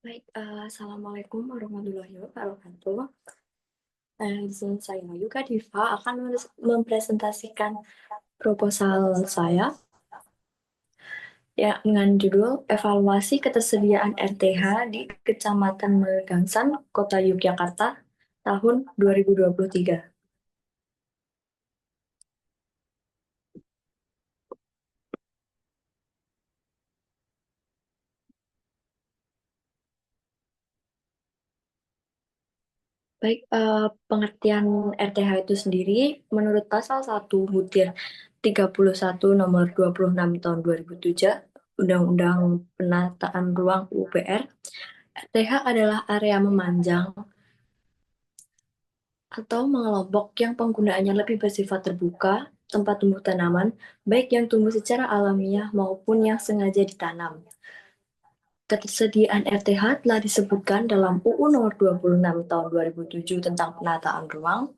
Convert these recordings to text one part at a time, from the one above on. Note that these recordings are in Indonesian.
Baik, Assalamualaikum warahmatullahi wabarakatuh. Di sini saya Yuka Diva akan mempresentasikan proposal saya ya dengan judul Evaluasi Ketersediaan RTH di Kecamatan Mergangsan, Kota Yogyakarta tahun 2023. Baik, pengertian RTH itu sendiri menurut pasal 1 butir 31 nomor 26 tahun 2007 Undang-Undang Penataan Ruang UPR. RTH adalah area memanjang atau mengelompok yang penggunaannya lebih bersifat terbuka, tempat tumbuh tanaman, baik yang tumbuh secara alamiah maupun yang sengaja ditanam. Ketersediaan RTH telah disebutkan dalam UU Nomor 26 Tahun 2007 tentang Penataan Ruang.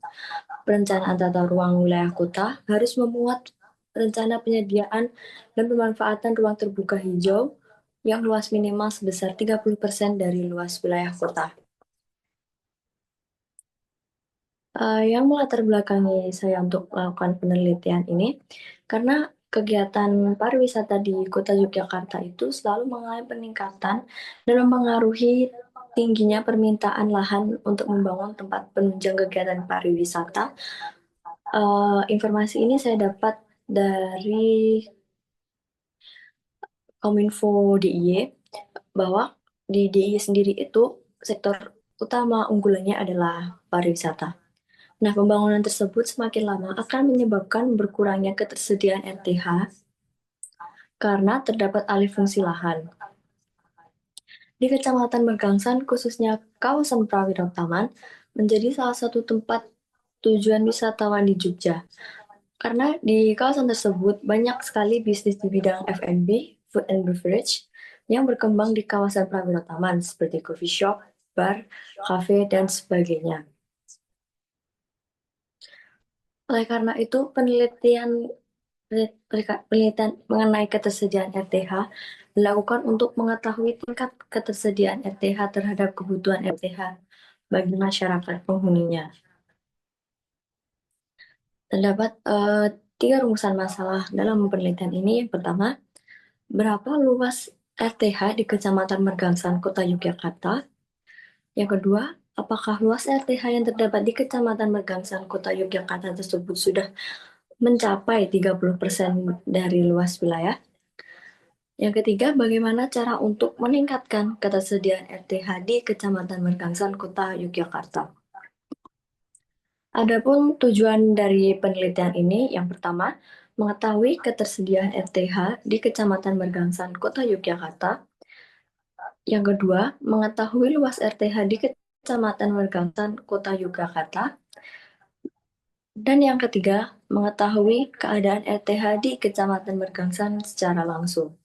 Perencanaan tata ruang wilayah kota harus memuat rencana penyediaan dan pemanfaatan ruang terbuka hijau yang luas minimal sebesar 30% dari luas wilayah kota. Yang melatar belakangi saya untuk melakukan penelitian ini, karena kegiatan pariwisata di Kota Yogyakarta itu selalu mengalami peningkatan dan mempengaruhi tingginya permintaan lahan untuk membangun tempat penunjang kegiatan pariwisata. Informasi ini saya dapat dari Kominfo DIY bahwa di DIY sendiri itu sektor utama unggulannya adalah pariwisata. Nah, pembangunan tersebut semakin lama akan menyebabkan berkurangnya ketersediaan RTH karena terdapat alih fungsi lahan. Di Kecamatan Mergangsan, khususnya kawasan Prawiro Taman, menjadi salah satu tempat tujuan wisatawan di Jogja. Karena di kawasan tersebut banyak sekali bisnis di bidang F&B, food and beverage, yang berkembang di kawasan Prawiro Taman, seperti coffee shop, bar, cafe, dan sebagainya. Oleh karena itu, penelitian mengenai ketersediaan RTH dilakukan untuk mengetahui tingkat ketersediaan RTH terhadap kebutuhan RTH bagi masyarakat penghuninya. Terdapat tiga rumusan masalah dalam penelitian ini. Yang pertama, berapa luas RTH di Kecamatan Mergangsan, Kota Yogyakarta? Yang kedua, apakah luas RTH yang terdapat di Kecamatan Mergangsan, Kota Yogyakarta tersebut sudah mencapai 30% dari luas wilayah? Yang ketiga, bagaimana cara untuk meningkatkan ketersediaan RTH di Kecamatan Mergangsan, Kota Yogyakarta? Adapun tujuan dari penelitian ini, yang pertama, mengetahui ketersediaan RTH di Kecamatan Mergangsan, Kota Yogyakarta. Yang kedua, mengetahui luas RTH di Kecamatan Mergangsan, Kota Yogyakarta. Dan yang ketiga, mengetahui keadaan RTH di Kecamatan Mergangsan secara langsung.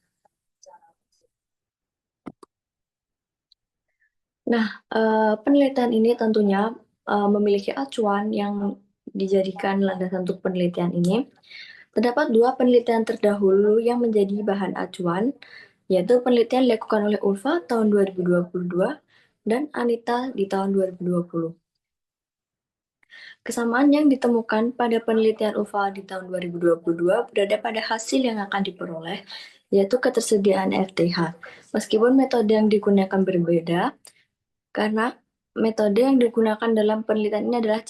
Nah, penelitian ini tentunya memiliki acuan yang dijadikan landasan untuk penelitian ini. Terdapat dua penelitian terdahulu yang menjadi bahan acuan, yaitu penelitian dilakukan oleh Ulfa tahun 2022 dan Anita di tahun 2020. Kesamaan yang ditemukan pada penelitian UVA di tahun 2022 berada pada hasil yang akan diperoleh, yaitu ketersediaan RTH. Meskipun metode yang digunakan berbeda, karena metode yang digunakan dalam penelitian ini adalah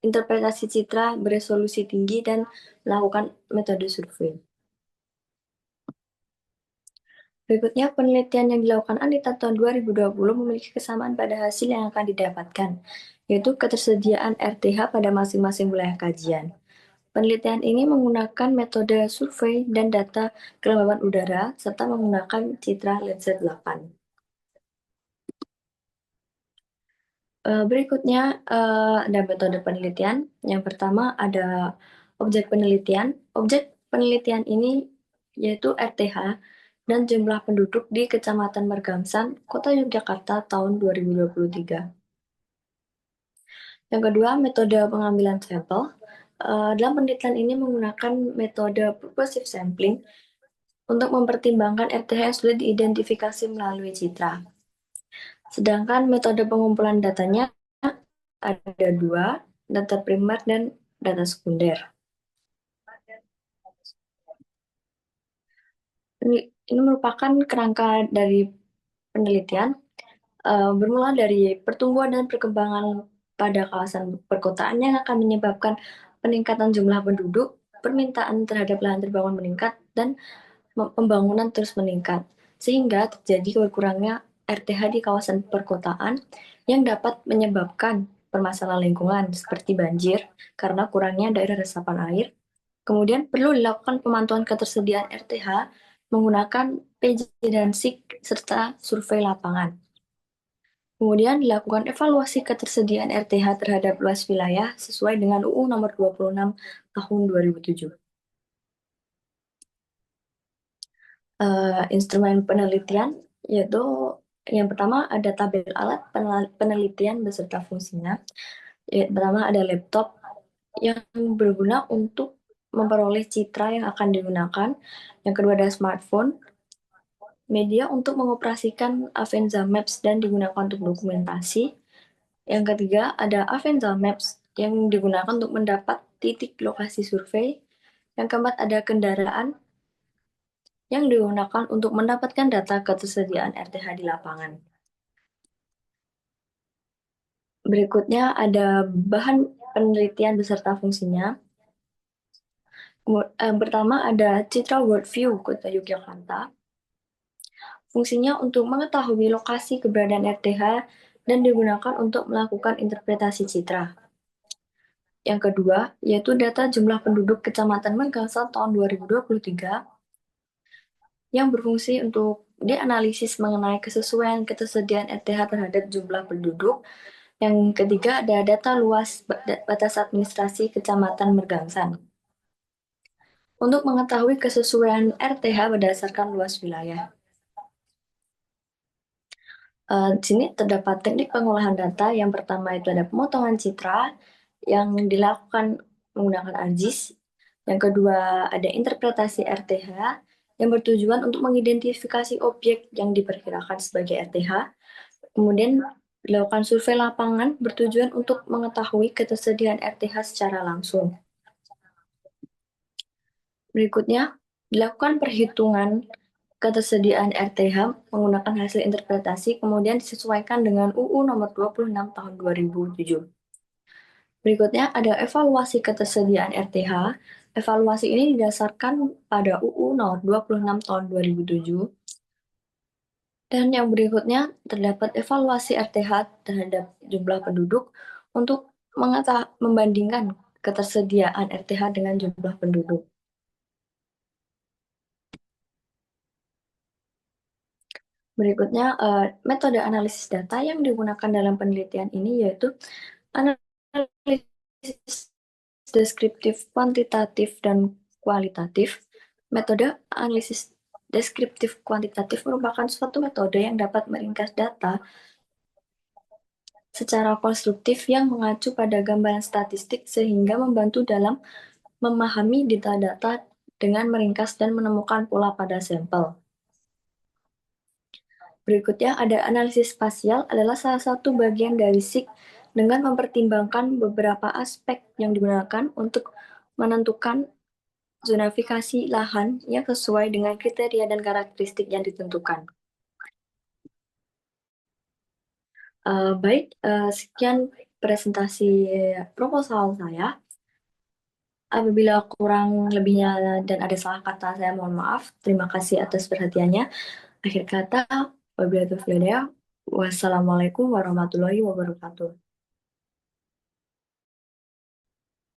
interpretasi citra beresolusi tinggi dan melakukan metode survei. Berikutnya, penelitian yang dilakukan Anita tahun 2020 memiliki kesamaan pada hasil yang akan didapatkan, yaitu ketersediaan RTH pada masing-masing wilayah kajian. Penelitian ini menggunakan metode survei dan data kelembaban udara, serta menggunakan citra Landsat 8. Berikutnya ada metode penelitian. Yang pertama ada objek penelitian. Objek penelitian ini yaitu RTH dan jumlah penduduk di Kecamatan Mergangsan, Kota Yogyakarta tahun 2023. Yang kedua, metode pengambilan sampel. Dalam penelitian ini menggunakan metode purposive sampling untuk mempertimbangkan RTH yang sudah diidentifikasi melalui citra. Sedangkan metode pengumpulan datanya ada dua, data primer dan data sekunder. Ini merupakan kerangka dari penelitian bermula dari pertumbuhan dan perkembangan pada kawasan perkotaan yang akan menyebabkan peningkatan jumlah penduduk, permintaan terhadap lahan terbangun meningkat, dan pembangunan terus meningkat. Sehingga terjadi berkurangnya RTH di kawasan perkotaan yang dapat menyebabkan permasalahan lingkungan seperti banjir karena kurangnya daerah resapan air. Kemudian perlu dilakukan pemantauan ketersediaan RTH menggunakan PJ dan SIK serta survei lapangan. Kemudian dilakukan evaluasi ketersediaan RTH terhadap luas wilayah sesuai dengan UU Nomor 26 Tahun 2007. Instrumen penelitian yaitu yang pertama ada tabel alat penelitian beserta fungsinya. Yang pertama ada laptop yang berguna untuk memperoleh citra yang akan digunakan. Yang kedua ada smartphone, media untuk mengoperasikan Avenza Maps dan digunakan untuk dokumentasi. Yang ketiga ada Avenza Maps yang digunakan untuk mendapat titik lokasi survei. Yang keempat ada kendaraan yang digunakan untuk mendapatkan data ketersediaan RTH di lapangan. Berikutnya ada bahan penelitian beserta fungsinya. Pertama ada Citra World View Kota Yogyakarta. Fungsinya untuk mengetahui lokasi keberadaan RTH dan digunakan untuk melakukan interpretasi citra. Yang kedua, yaitu data jumlah penduduk Kecamatan Megangsal tahun 2023 yang berfungsi untuk dianalisis mengenai kesesuaian ketersediaan RTH terhadap jumlah penduduk. Yang ketiga ada data luas batas administrasi Kecamatan Mergangsan untuk mengetahui kesesuaian RTH berdasarkan luas wilayah. Di sini terdapat teknik pengolahan data. Yang pertama itu ada pemotongan citra yang dilakukan menggunakan ArcGIS. Yang kedua ada interpretasi RTH yang bertujuan untuk mengidentifikasi objek yang diperkirakan sebagai RTH. Kemudian dilakukan survei lapangan bertujuan untuk mengetahui ketersediaan RTH secara langsung. Berikutnya, dilakukan perhitungan ketersediaan RTH menggunakan hasil interpretasi, kemudian disesuaikan dengan UU Nomor 26 Tahun 2007. Berikutnya ada evaluasi ketersediaan RTH. Evaluasi ini didasarkan pada UU Nomor 26 Tahun 2007. Dan yang berikutnya terdapat evaluasi RTH terhadap jumlah penduduk untuk membandingkan ketersediaan RTH dengan jumlah penduduk. Berikutnya, metode analisis data yang digunakan dalam penelitian ini yaitu analisis deskriptif, kuantitatif, dan kualitatif. Metode analisis deskriptif kuantitatif merupakan suatu metode yang dapat meringkas data secara konstruktif yang mengacu pada gambaran statistik sehingga membantu dalam memahami data-data dengan meringkas dan menemukan pola pada sampel. Berikutnya ada analisis spasial adalah salah satu bagian dari SIK dengan mempertimbangkan beberapa aspek yang digunakan untuk menentukan zonifikasi lahan yang sesuai dengan kriteria dan karakteristik yang ditentukan. Baik, sekian presentasi proposal saya. Apabila kurang lebihnya dan ada salah kata, saya mohon maaf. Terima kasih atas perhatiannya. Akhir kata, wabillahi taufiq wal hidayah. Wassalamualaikum warahmatullahi wabarakatuh.